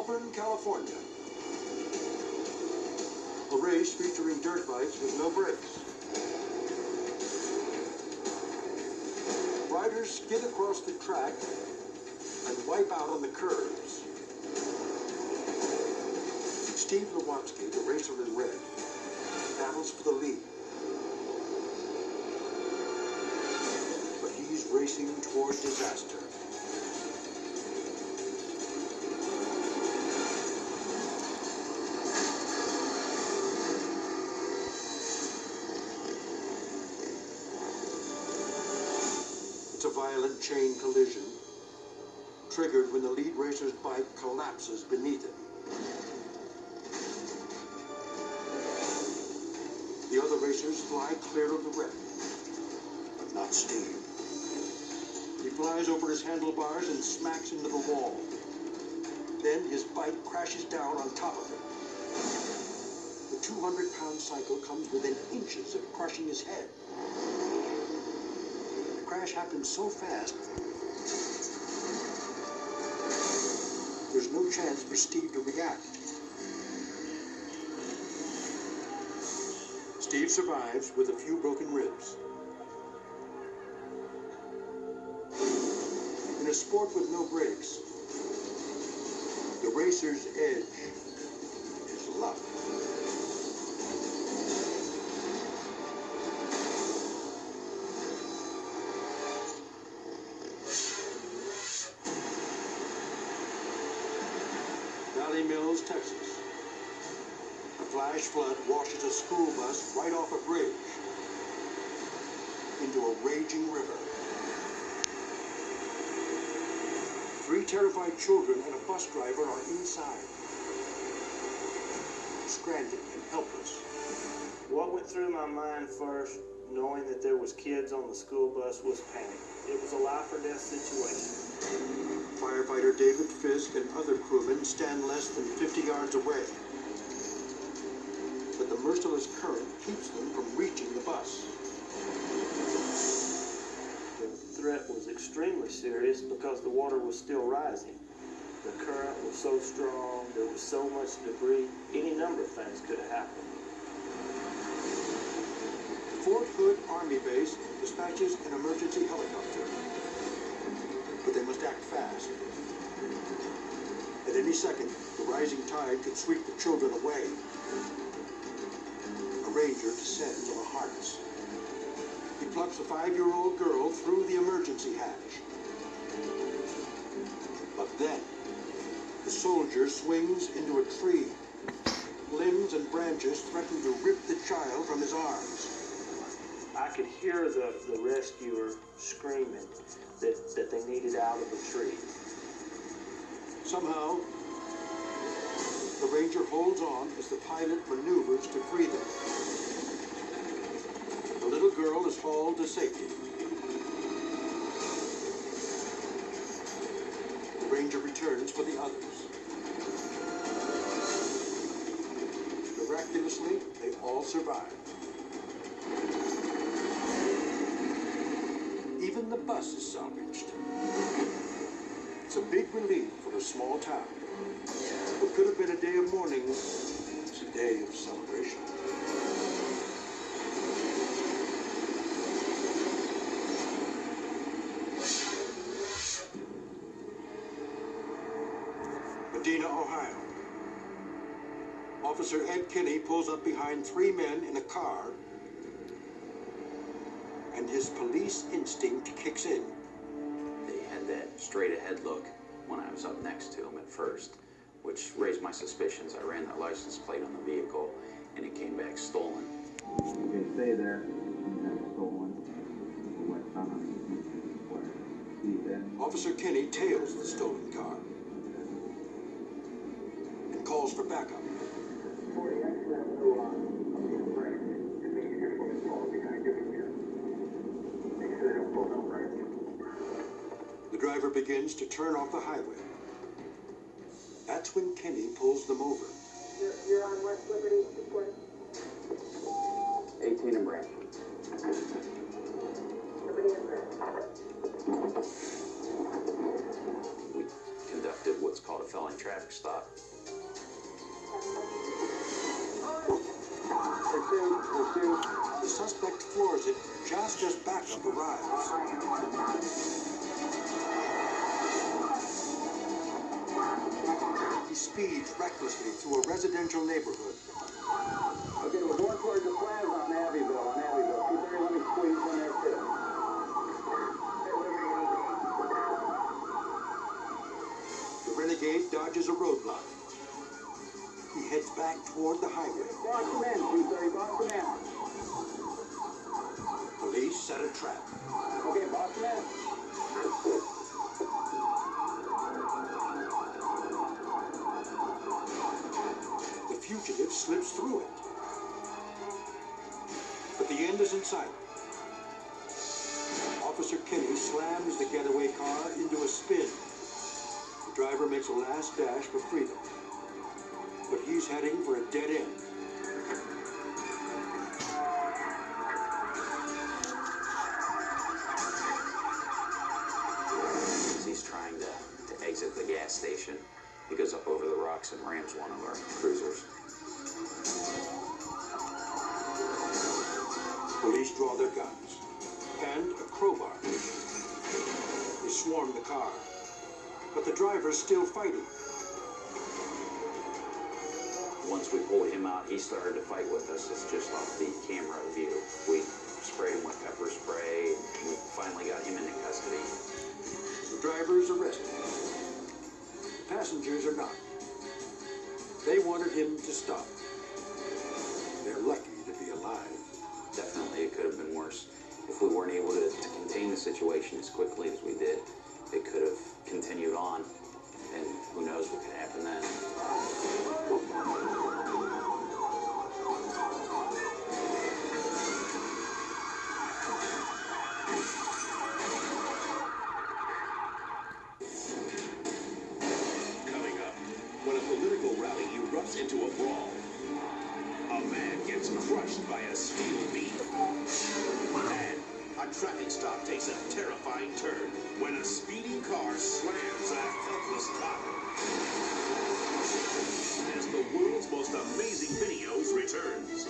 Auburn, California. A race featuring dirt bikes with no brakes. Riders skid across the track and wipe out on the curves. Steve Lewatsky, the racer in red, battles for the lead. But he's racing toward disaster. It's a violent chain collision, triggered when the lead racer's bike collapses beneath it. The other racers fly clear of the wreck, but not Steve. He flies over his handlebars and smacks into the wall. Then his bike crashes down on top of it. The 200-pound cycle comes within inches of crushing his head. The crash happens so fast, there's no chance for Steve to react. Steve survives with a few broken ribs. In a sport with no brakes, the racer's edge is luck. Valley Mills, Texas. A flash flood washes a school bus right off a bridge into a raging river. 3 terrified children and a bus driver are inside, stranded and helpless. What went through my mind first, knowing that there was kids on the school bus, was panic. It was a life or death situation. Firefighter David Fisk and other crewmen stand less than 50 yards away. But the merciless current keeps them from reaching the bus. The threat was extremely serious because the water was still rising. The current was so strong, there was so much debris, any number of things could have happened. Fort Hood Army Base dispatches an emergency helicopter. But they must act fast. At any second, the rising tide could sweep the children away. A ranger descends on a harness. He plucks a 5-year-old girl through the emergency hatch. But then, the soldier swings into a tree. Limbs and branches threaten to rip the child from his arms. I could hear the rescuer screaming that they needed out of the tree. Somehow, the ranger holds on as the pilot maneuvers to free them. The little girl is hauled to safety. The ranger returns for the others. Miraculously, they all survive. Even the bus is salvaged. It's a big relief for a small town. What could have been a day of mourning is a day of celebration. Medina, Ohio. Officer Ed Kinney pulls up behind 3 men in a car, and his police instinct kicks in. They had that straight-ahead look when I was up next to him at first, which raised my suspicions. I ran that license plate on the vehicle, and it came back stolen. You can stay there. Stolen. Officer Kinney tails the stolen car and calls for backup. The driver begins to turn off the highway. That's when Kinney pulls them over. You're on West Liberty, 18 and Brand. Liberty and Brand. We conducted what's called a felony traffic stop. two. The suspect floors it just as backup arrives. He speeds recklessly through a residential neighborhood. Okay, we're going towards the plaza on Abbeville, Keep there, let me squeeze in there too. The renegade dodges a roadblock. He heads back toward the highway. Box him in, 230, box him in. Police set a trap. Okay, box him in. The fugitive slips through it. But the end is in sight. Officer Kinney slams the getaway car into a spin. The driver makes a last dash for freedom. But he's heading for a dead end. As he's trying to exit the gas station, he goes up over the rocks and rams one of our cruisers. Police draw their guns and a crowbar. They swarm the car, but the driver's still fighting. Once we pulled him out, he started to fight with us. It's just off the camera view. We sprayed him with pepper spray, and we finally got him into custody. The driver is arrested. The passengers are not. They wanted him to stop. They're lucky to be alive. Definitely, it could have been worse. If we weren't able to contain the situation as quickly as we did, it could have continued on, and who knows what could happen then. Coming up, when a political rally erupts into a brawl, a man gets crushed by a steel beam. And a traffic stop takes a terrifying turn when a speeding car slams a helpless cop. As the world's most amazing videos returns.